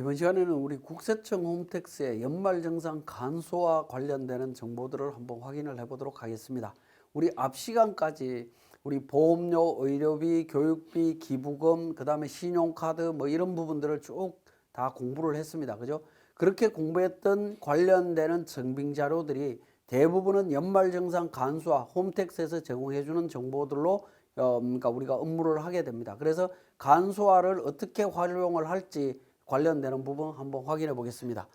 이번 시간에는 우리 국세청 홈택스의 연말정산 간소와 관련되는 정보들을 한번 확인을 해보도록 하겠습니다. 우리 앞 시간까지 우리 보험료, 의료비, 교육비, 기부금, 그 다음에 신용카드 뭐 이런 부분들을 쭉 다 공부를 했습니다. 그죠? 그렇게 공부했던 관련되는 증빙 자료들이 대부분은 연말정산 간소와 홈택스에서 제공해주는 정보들로 그러니까 우리가 업무를 하게 됩니다. 그래서 간소화를 어떻게 활용을 할지 관련되는 부분 한번 확인해 보겠습니다.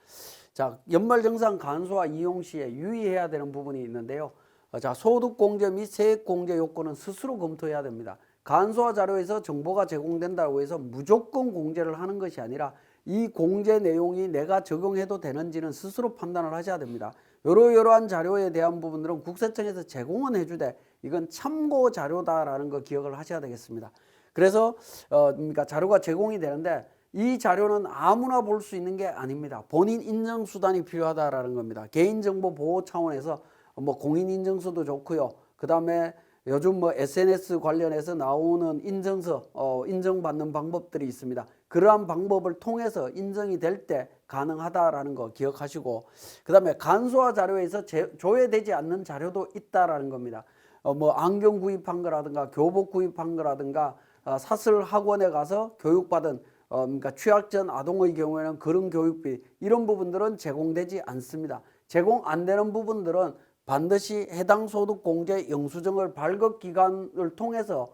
자, 연말정산 간소화 이용 시에 유의해야 되는 부분이 있는데요. 자, 소득공제 및 세액공제 요건은 스스로 검토해야 됩니다. 간소화 자료에서 정보가 제공된다고 해서 무조건 공제를 하는 것이 아니라 이 공제 내용이 내가 적용해도 되는지는 스스로 판단을 하셔야 됩니다. 이러한 자료에 대한 부분들은 국세청에서 제공은 해주되 이건 참고 자료다라는 거 기억을 하셔야 되겠습니다. 그래서 그러니까 자료가 제공이 되는데 이 자료는 아무나 볼 수 있는 게 아닙니다. 본인 인증 수단이 필요하다라는 겁니다. 개인정보 보호 차원에서 뭐 공인인증서도 좋고요. 그 다음에 요즘 뭐 SNS 관련해서 나오는 인증서, 인정받는 방법들이 있습니다. 그러한 방법을 통해서 인정이 될 때 가능하다라는 거 기억하시고, 그 다음에 간소화 자료에서 조회되지 않는 자료도 있다라는 겁니다. 뭐 안경 구입한 거라든가 교복 구입한 거라든가 사설 학원에 가서 교육받은 그러니까 취약전 아동의 경우에는 그런 교육비 이런 부분들은 제공되지 않습니다. 제공 안 되는 부분들은 반드시 해당 소득공제 영수증을 발급 기관을 통해서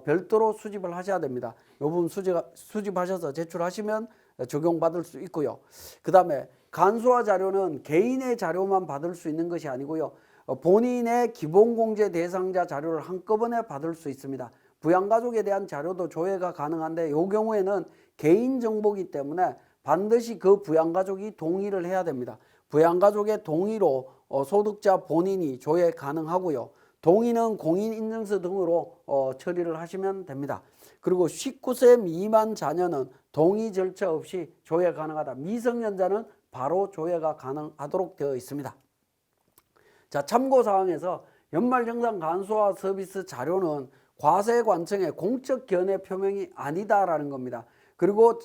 별도로 수집을 하셔야 됩니다. 이 부분 수집하셔서 제출하시면 적용받을 수 있고요. 그 다음에 간소화 자료는 개인의 자료만 받을 수 있는 것이 아니고요. 본인의 기본공제 대상자 자료를 한꺼번에 받을 수 있습니다. 부양가족에 대한 자료도 조회가 가능한데 이 경우에는 개인정보이기 때문에 반드시 그 부양가족이 동의를 해야 됩니다. 부양가족의 동의로 소득자 본인이 조회 가능하고요. 동의는 공인인증서 등으로 처리를 하시면 됩니다. 그리고 19세 미만 자녀는 동의 절차 없이 조회 가능하다. 미성년자는 바로 조회가 가능하도록 되어 있습니다. 자, 참고사항에서 연말정산 간소화 서비스 자료는 과세관청의 공적 견해 표명이 아니다라는 겁니다. 그리고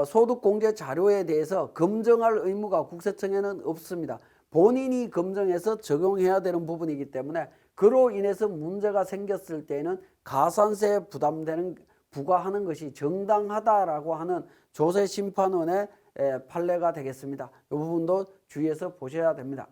소득공제 자료에 대해서 검증할 의무가 국세청에는 없습니다. 본인이 검증해서 적용해야 되는 부분이기 때문에 그로 인해서 문제가 생겼을 때에는 가산세 부과하는 것이 정당하다라고 하는 조세심판원의 판례가 되겠습니다. 이 부분도 주의해서 보셔야 됩니다.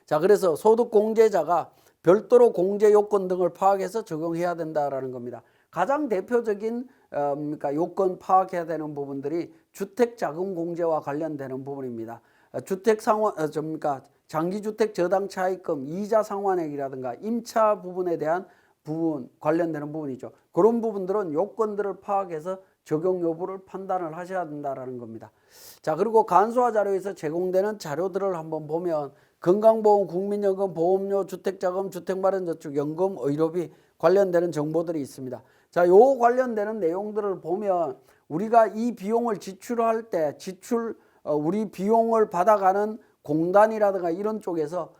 자, 그래서 소득공제자가 별도로 공제 요건 등을 파악해서 적용해야 된다라는 겁니다. 가장 대표적인 그러니까 요건 파악해야 되는 부분들이 주택자금 공제와 관련되는 부분입니다. 주택 상환, 그러니까 장기주택 저당 차입금, 이자 상환액이라든가 임차 부분에 대한 부분 관련되는 부분이죠. 그런 부분들은 요건들을 파악해서 적용 여부를 판단을 하셔야 된다라는 겁니다. 자, 그리고 간소화 자료에서 제공되는 자료들을 한번 보면 건강보험, 국민연금, 보험료, 주택자금, 주택마련저축, 연금, 의료비 관련되는 정보들이 있습니다. 자, 요 관련되는 내용들을 보면 우리가 이 비용을 지출할 때 우리 비용을 받아가는 공단이라든가 이런 쪽에서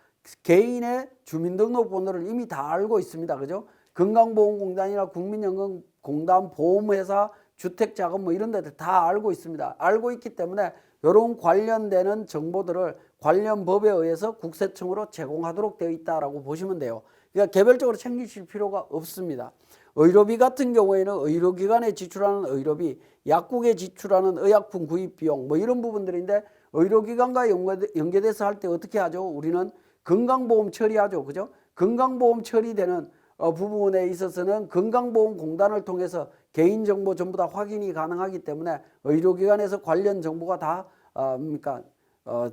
개인의 주민등록번호를 이미 다 알고 있습니다. 그죠? 건강보험공단이나 국민연금공단, 보험회사, 주택자금 뭐 이런 데들 다 알고 있습니다. 알고 있기 때문에 이런 관련되는 정보들을 관련 법에 의해서 국세청으로 제공하도록 되어 있다라고 보시면 돼요. 그러니까 개별적으로 챙기실 필요가 없습니다. 의료비 같은 경우에는 의료기관에 지출하는 의료비, 약국에 지출하는 의약품 구입 비용 뭐 이런 부분들인데 의료기관과 연계돼서 할 때 어떻게 하죠? 우리는 건강보험 처리하죠. 그죠? 건강보험 처리되는 부분에 있어서는 건강보험공단을 통해서 개인정보 전부 다 확인이 가능하기 때문에 의료기관에서 관련 정보가 다 그러니까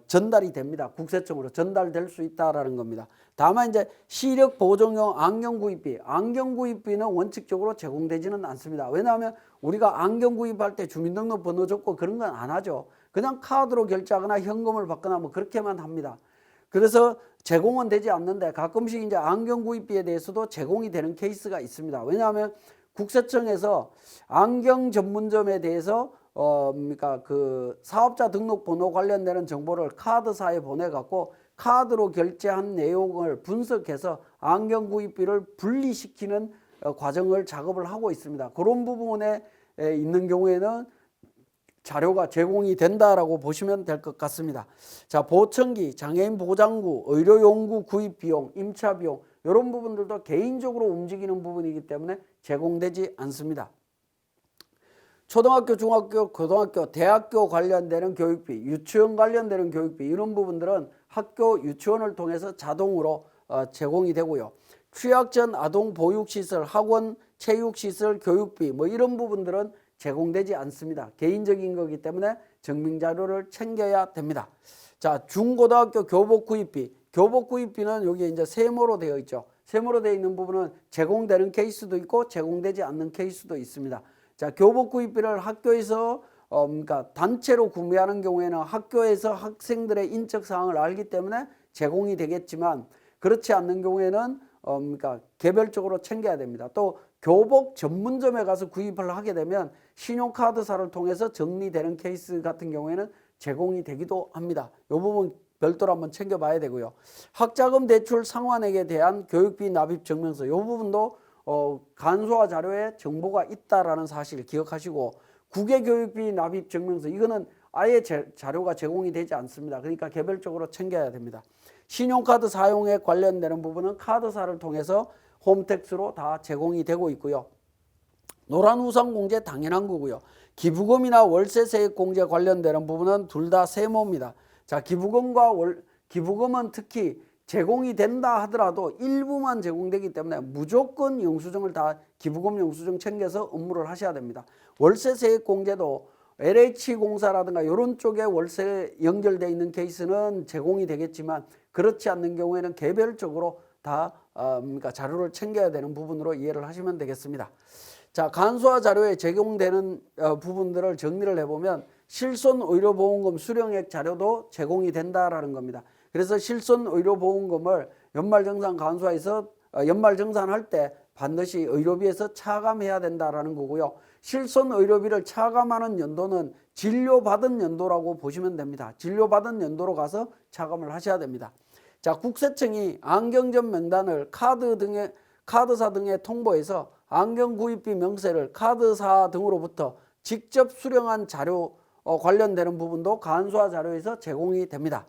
전달이 됩니다. 국세청으로 전달될 수 있다라는 겁니다. 다만 이제 시력 보정용 안경 구입비는 원칙적으로 제공되지는 않습니다. 왜냐하면 우리가 안경 구입할 때 주민등록번호 줬고 그런 건 안 하죠. 그냥 카드로 결제하거나 현금을 받거나 뭐 그렇게만 합니다. 그래서 제공은 되지 않는데 가끔씩 이제 안경 구입비에 대해서도 제공이 되는 케이스가 있습니다. 왜냐하면 국세청에서 안경 전문점에 대해서 그러니까 그 사업자 등록번호 관련되는 정보를 카드사에 보내갖고 카드로 결제한 내용을 분석해서 안경 구입비를 분리시키는 과정을 작업을 하고 있습니다. 그런 부분에 있는 경우에는 자료가 제공이 된다라고 보시면 될 것 같습니다. 자, 보청기, 장애인 보장구, 의료용구 구입 비용, 임차 비용 이런 부분들도 개인적으로 움직이는 부분이기 때문에 제공되지 않습니다. 초등학교, 중학교, 고등학교, 대학교 관련되는 교육비, 유치원 관련되는 교육비 이런 부분들은 학교 유치원을 통해서 자동으로 제공이 되고요. 취약 전 아동 보육시설, 학원 체육시설 교육비 뭐 이런 부분들은 제공되지 않습니다. 개인적인 거기 때문에 증빙자료를 챙겨야 됩니다. 자, 중고등학교 교복 구입비, 교복 구입비는 여기 이제 세모로 되어 있죠. 세모로 되어 있는 부분은 제공되는 케이스도 있고 제공되지 않는 케이스도 있습니다. 자, 교복 구입비를 학교에서 그러니까 단체로 구매하는 경우에는 학교에서 학생들의 인적 사항을 알기 때문에 제공이 되겠지만 그렇지 않는 경우에는 그러니까 개별적으로 챙겨야 됩니다. 또 교복 전문점에 가서 구입을 하게 되면 신용카드사를 통해서 정리되는 케이스 같은 경우에는 제공이 되기도 합니다. 이 부분 별도로 한번 챙겨봐야 되고요. 학자금 대출 상환액에 대한 교육비 납입 증명서 이 부분도 간소화 자료에 정보가 있다라는 사실을 기억하시고 국외교육비 납입 증명서 이거는 아예 자료가 제공이 되지 않습니다. 그러니까 개별적으로 챙겨야 됩니다. 신용카드 사용에 관련되는 부분은 카드사를 통해서 홈택스로 다 제공이 되고 있고요. 노란우산공제 당연한 거고요. 기부금이나 월세세액공제 관련되는 부분은 둘 다 세모입니다. 자, 기부금은 특히 제공이 된다 하더라도 일부만 제공되기 때문에 무조건 영수증을 다 기부금 영수증 챙겨서 업무를 하셔야 됩니다. 월세세액공제도 LH공사라든가 이런 쪽에 월세 연결되어 있는 케이스는 제공이 되겠지만 그렇지 않는 경우에는 개별적으로 다 그러니까 자료를 챙겨야 되는 부분으로 이해를 하시면 되겠습니다. 자, 간소화 자료에 제공되는 부분들을 정리를 해보면 실손의료보험금 수령액 자료도 제공이 된다라는 겁니다. 그래서 실손의료보험금을 연말정산 간소화에서 연말정산할 때 반드시 의료비에서 차감해야 된다라는 거고요. 실손의료비를 차감하는 연도는 진료받은 연도라고 보시면 됩니다. 진료받은 연도로 가서 차감을 하셔야 됩니다. 자, 국세청이 안경점 명단을 카드사 등에 통보해서 안경 구입비 명세를 카드사 등으로부터 직접 수령한 자료 관련되는 부분도 간소화 자료에서 제공이 됩니다.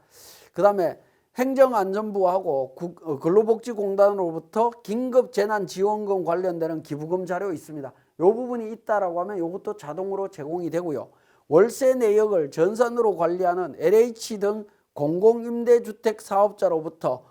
그 다음에 행정안전부하고 근로복지공단으로부터 긴급재난지원금 관련되는 기부금 자료 있습니다. 이 부분이 있다라고 하면 이것도 자동으로 제공이 되고요. 월세 내역을 전산으로 관리하는 LH 등 공공임대주택 사업자로부터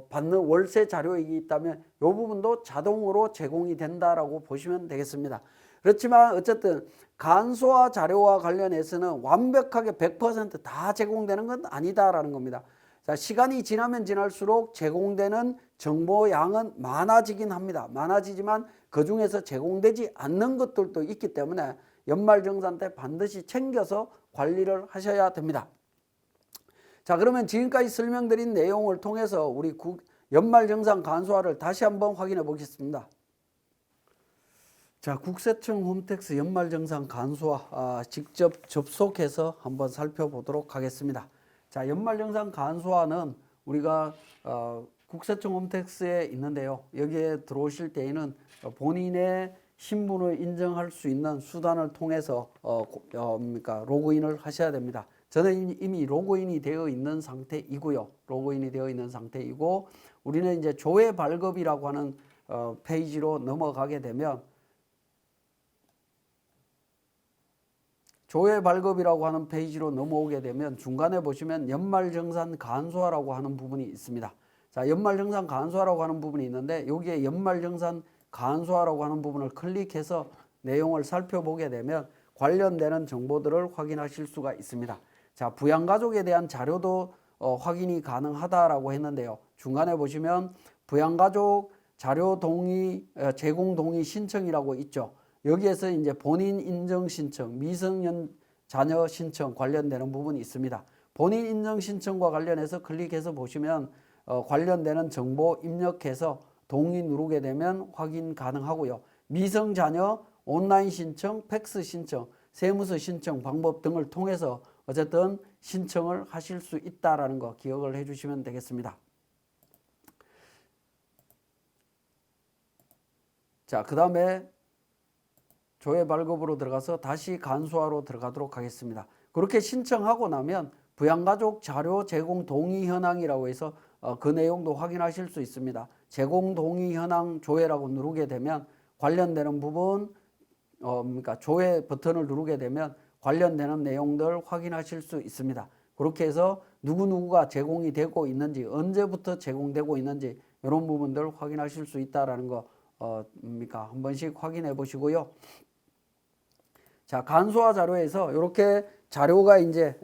받는 월세 자료액이 있다면 이 부분도 자동으로 제공이 된다라고 보시면 되겠습니다. 그렇지만 어쨌든 간소화 자료와 관련해서는 완벽하게 100% 제공되는 건 아니다라는 겁니다. 자, 시간이 지나면 지날수록 제공되는 정보 양은 많아지긴 합니다. 많아지지만 그 중에서 제공되지 않는 것들도 있기 때문에 연말정산 때 반드시 챙겨서 관리를 하셔야 됩니다. 자, 그러면 지금까지 설명드린 내용을 통해서 우리 연말정산 간소화를 다시 한번 확인해 보겠습니다. 자, 국세청 홈택스 연말정산 간소화 직접 접속해서 한번 살펴보도록 하겠습니다. 자, 연말정산 간소화는 우리가 국세청 홈택스에 있는데요. 여기에 들어오실 때에는 본인의 신분을 인정할 수 있는 수단을 통해서 로그인을 하셔야 됩니다. 저는 이미 로그인이 되어 있는 상태이고요. 로그인이 되어 있는 상태이고 우리는 이제 조회 발급이라고 하는 페이지로 넘어가게 되면 조회 발급이라고 하는 페이지로 넘어오게 되면 중간에 보시면 연말정산 간소화라고 하는 부분이 있습니다. 자, 연말정산 간소화라고 하는 부분이 있는데 여기에 연말정산 간소화라고 하는 부분을 클릭해서 내용을 살펴보게 되면 관련되는 정보들을 확인하실 수가 있습니다. 자, 부양가족에 대한 자료도 확인이 가능하다라고 했는데요. 중간에 보시면 부양가족 자료 동의, 제공 동의 신청이라고 있죠. 여기에서 이제 본인 인정 신청, 미성년 자녀 신청 관련되는 부분이 있습니다. 본인 인정 신청과 관련해서 클릭해서 보시면 관련되는 정보 입력해서 동의 누르게 되면 확인 가능하고요. 미성 자녀 온라인 신청, 팩스 신청, 세무서 신청 방법 등을 통해서 어쨌든 신청을 하실 수 있다라는 거 기억을 해주시면 되겠습니다. 자, 그 다음에 조회 발급으로 들어가서 다시 간소화로 들어가도록 하겠습니다. 그렇게 신청하고 나면 부양가족 자료 제공 동의 현황이라고 해서 그 내용도 확인하실 수 있습니다. 제공 동의 현황 조회라고 누르게 되면 관련되는 부분 그러니까 조회 버튼을 누르게 되면 관련되는 내용들 확인하실 수 있습니다. 그렇게 해서 누구누구가 제공이 되고 있는지, 언제부터 제공되고 있는지 이런 부분들 확인하실 수 있다라는 거 한 번씩 확인해 보시고요. 자, 간소화 자료에서 이렇게 자료가 이제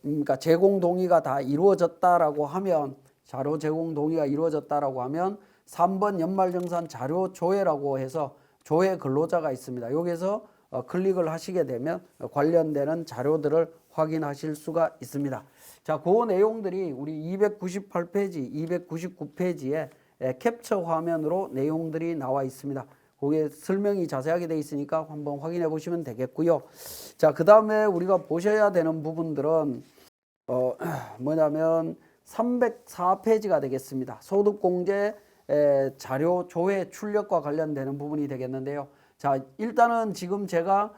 그러니까 제공 동의가 다 이루어졌다라고 하면, 자료 제공 동의가 이루어졌다라고 하면 3번 연말정산 자료 조회라고 해서 조회 근로자가 있습니다. 여기서 클릭을 하시게 되면 관련되는 자료들을 확인하실 수가 있습니다. 자, 그 내용들이 우리 298페이지, 299페이지에 캡처 화면으로 내용들이 나와 있습니다. 거기에 설명이 자세하게 되어 있으니까 한번 확인해 보시면 되겠고요. 자, 그 다음에 우리가 보셔야 되는 부분들은 뭐냐면 304페이지가 되겠습니다. 소득공제 자료 조회 출력과 관련되는 부분이 되겠는데요. 자, 일단은 지금 제가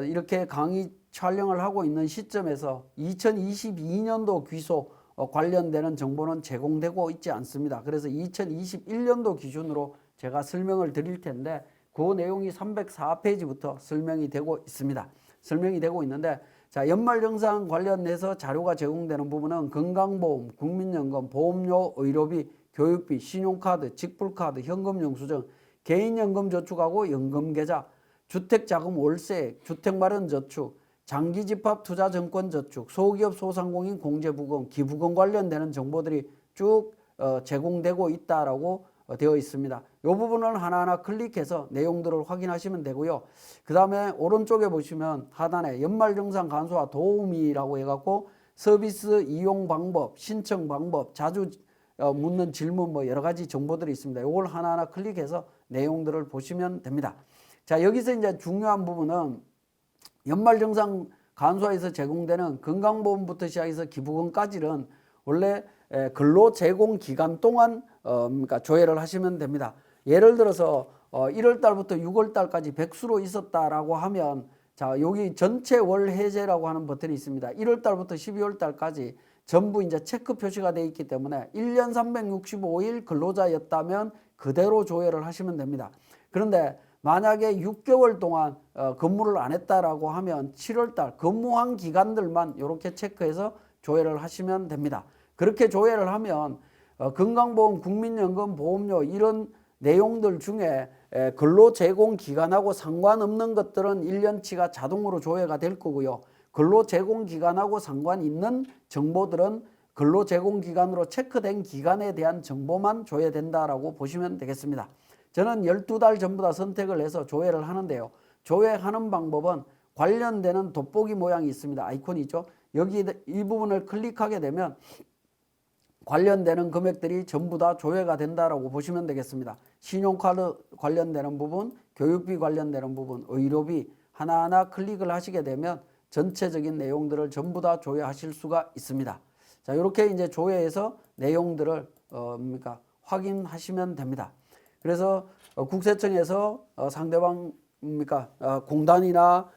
이렇게 강의 촬영을 하고 있는 시점에서 2022년도 귀소 관련되는 정보는 제공되고 있지 않습니다. 그래서 2021년도 기준으로 제가 설명을 드릴 텐데 그 내용이 304페이지부터 설명이 되고 있습니다. 설명이 되고 있는데, 자, 연말정산 관련해서 자료가 제공되는 부분은 건강보험, 국민연금, 보험료, 의료비, 교육비, 신용카드, 직불카드, 현금영수증, 개인연금저축하고 연금계좌, 주택자금 월세, 주택마련저축, 장기집합투자증권저축, 소기업 소상공인 공제부금, 기부금 관련되는 정보들이 쭉 제공되고 있다라고 되어 있습니다. 이 부분을 하나하나 클릭해서 내용들을 확인하시면 되고요. 그 다음에 오른쪽에 보시면 하단에 연말정산 간소화 도우미라고 해갖고 서비스 이용 방법, 신청 방법, 자주 묻는 질문 뭐 여러 가지 정보들이 있습니다. 이걸 하나하나 클릭해서 내용들을 보시면 됩니다. 자, 여기서 이제 중요한 부분은 연말정산 간소화에서 제공되는 건강보험부터 시작해서 기부금까지는 원래 근로 제공 기간 동안 그러니까 조회를 하시면 됩니다. 예를 들어서 1월 달부터 6월 달까지 백수로 있었다라고 하면, 자, 여기 전체 월 해제라고 하는 버튼이 있습니다. 1월 달부터 12월 달까지 전부 이제 체크 표시가 되어 있기 때문에 1년 365일 근로자였다면 그대로 조회를 하시면 됩니다. 그런데 만약에 6개월 동안 근무를 안 했다라고 하면 7월 달 근무한 기간들만 이렇게 체크해서 조회를 하시면 됩니다. 그렇게 조회를 하면 건강보험, 국민연금, 보험료 이런 내용들 중에 근로 제공 기간하고 상관없는 것들은 1년치가 자동으로 조회가 될 거고요. 근로 제공 기간하고 상관 있는 정보들은 근로 제공 기간으로 체크된 기간에 대한 정보만 조회된다라고 보시면 되겠습니다. 저는 12달 전부 다 선택을 해서 조회를 하는데요. 조회하는 방법은 관련되는 돋보기 모양이 있습니다. 아이콘이 있죠. 여기 이 부분을 클릭하게 되면 관련되는 금액들이 전부 다 조회가 된다라고 보시면 되겠습니다. 신용카드 관련되는 부분, 교육비 관련되는 부분, 의료비 하나하나 클릭을 하시게 되면 전체적인 내용들을 전부 다 조회하실 수가 있습니다. 자, 이렇게 이제 조회해서 내용들을 확인하시면 됩니다. 그래서 국세청에서 상대방 공단이나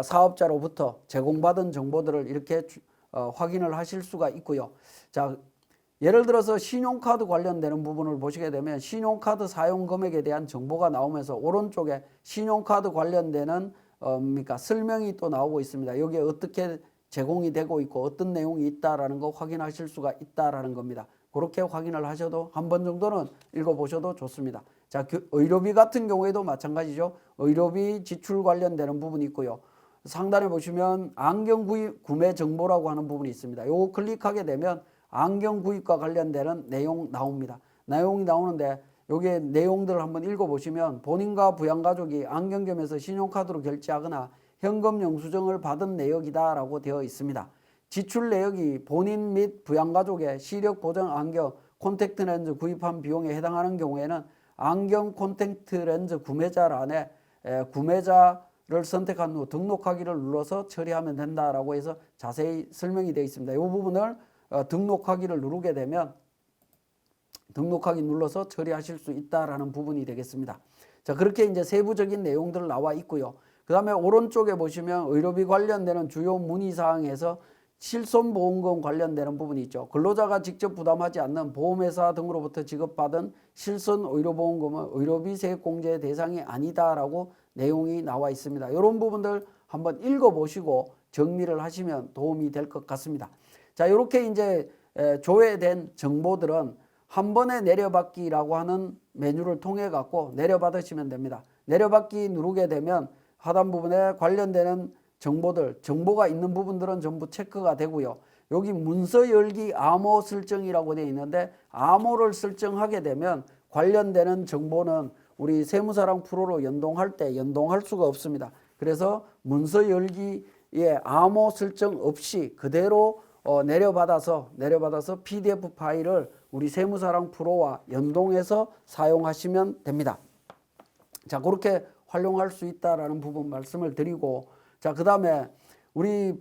사업자로부터 제공받은 정보들을 이렇게 확인을 하실 수가 있고요. 자, 예를 들어서 신용카드 관련되는 부분을 보시게 되면 신용카드 사용 금액에 대한 정보가 나오면서 오른쪽에 신용카드 관련되는 설명이 또 나오고 있습니다. 여기에 어떻게 제공이 되고 있고 어떤 내용이 있다라는 거 확인하실 수가 있다라는 겁니다. 그렇게 확인을 하셔도 한 번 정도는 읽어보셔도 좋습니다. 자, 의료비 같은 경우에도 마찬가지죠. 의료비 지출 관련되는 부분이 있고요. 상단에 보시면 안경 구매 정보라고 하는 부분이 있습니다. 요거 클릭하게 되면 안경 구입과 관련되는 내용 나옵니다. 내용이 나오는데 여기에 내용들을 한번 읽어보시면 본인과 부양가족이 안경점에서 신용카드로 결제하거나 현금 영수증을 받은 내역이다 라고 되어 있습니다. 지출 내역이 본인 및 부양가족의 시력 보정 안경 콘택트 렌즈 구입한 비용에 해당하는 경우에는 안경 콘택트 렌즈 구매자란에 구매자를 선택한 후 등록하기를 눌러서 처리하면 된다라고 해서 자세히 설명이 되어 있습니다. 이 부분을 등록하기를 누르게 되면 등록하기 눌러서 처리하실 수 있다라는 부분이 되겠습니다. 자, 그렇게 이제 세부적인 내용들 나와 있고요. 그 다음에 오른쪽에 보시면 의료비 관련되는 주요 문의사항에서 실손보험금 관련되는 부분이 있죠. 근로자가 직접 부담하지 않는 보험회사 등으로부터 지급받은 실손의료보험금은 의료비 세액공제 대상이 아니다라고 내용이 나와 있습니다. 이런 부분들 한번 읽어보시고 정리를 하시면 도움이 될 것 같습니다. 자, 이렇게 이제 조회된 정보들은 한 번에 내려받기라고 하는 메뉴를 통해 갖고 내려받으시면 됩니다. 내려받기 누르게 되면 하단 부분에 관련되는 정보가 있는 부분들은 전부 체크가 되고요. 여기 문서 열기 암호 설정이라고 되어 있는데 암호를 설정하게 되면 관련되는 정보는 우리 세무사랑 프로로 연동할 때 연동할 수가 없습니다. 그래서 문서 열기에 암호 설정 없이 그대로 내려받아서 PDF 파일을 우리 세무사랑 프로와 연동해서 사용하시면 됩니다. 자, 그렇게 활용할 수 있다라는 부분 말씀을 드리고, 자, 그 다음에 우리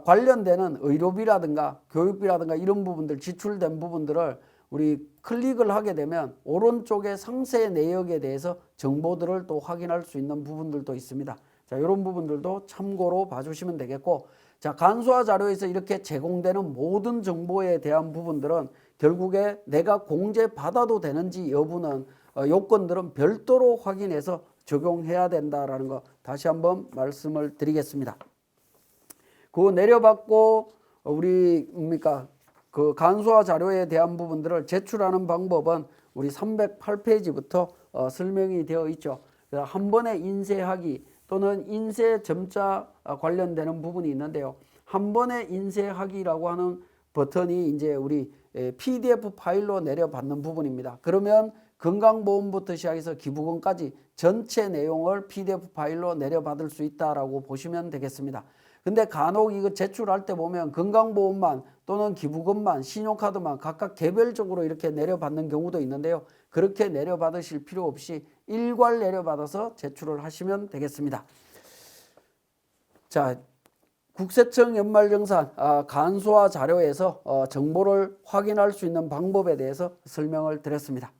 관련되는 의료비라든가 교육비라든가 이런 부분들 지출된 부분들을 우리 클릭을 하게 되면 오른쪽에 상세 내역에 대해서 정보들을 또 확인할 수 있는 부분들도 있습니다. 자, 이런 부분들도 참고로 봐주시면 되겠고, 자, 간소화 자료에서 이렇게 제공되는 모든 정보에 대한 부분들은 결국에 내가 공제받아도 되는지 여부는 요건들은 별도로 확인해서 적용해야 된다라는 거 다시 한번 말씀을 드리겠습니다. 그 내려받고 우리 그 간소화 자료에 대한 부분들을 제출하는 방법은 우리 308페이지부터 설명이 되어 있죠. 한 번에 인쇄하기 또는 인쇄 점자 관련되는 부분이 있는데요. 한 번에 인쇄하기라고 하는 버튼이 이제 우리 PDF 파일로 내려받는 부분입니다. 그러면 건강보험부터 시작해서 기부금까지 전체 내용을 PDF 파일로 내려받을 수 있다라고 보시면 되겠습니다. 근데 간혹 이거 제출할 때 보면 건강보험만 또는 기부금만 신용카드만 각각 개별적으로 이렇게 내려받는 경우도 있는데요. 그렇게 내려받으실 필요 없이 일괄 내려받아서 제출을 하시면 되겠습니다. 자, 국세청 연말정산 간소화 자료에서 정보를 확인할 수 있는 방법에 대해서 설명을 드렸습니다.